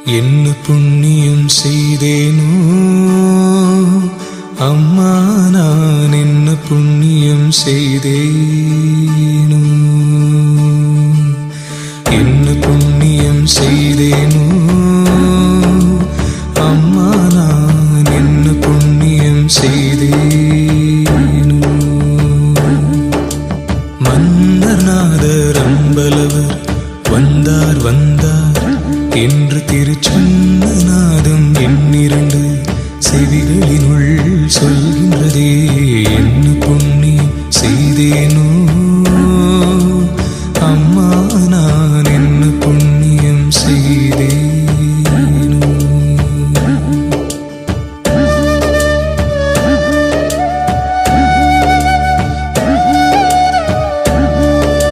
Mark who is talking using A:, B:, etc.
A: என்ன புண்ணியம் செய்தேனோ அம்மா, நான் என்ன புண்ணியம் செய்தேனோ, என்ன புண்ணியம் செய்தேனோ அம்மா, நான் என்ன புண்ணியம் செய்தேனோ. மன்னர்நாதர் அம்பலவர் வந்தார் வந்தார் என்று திருச்செந்தூர்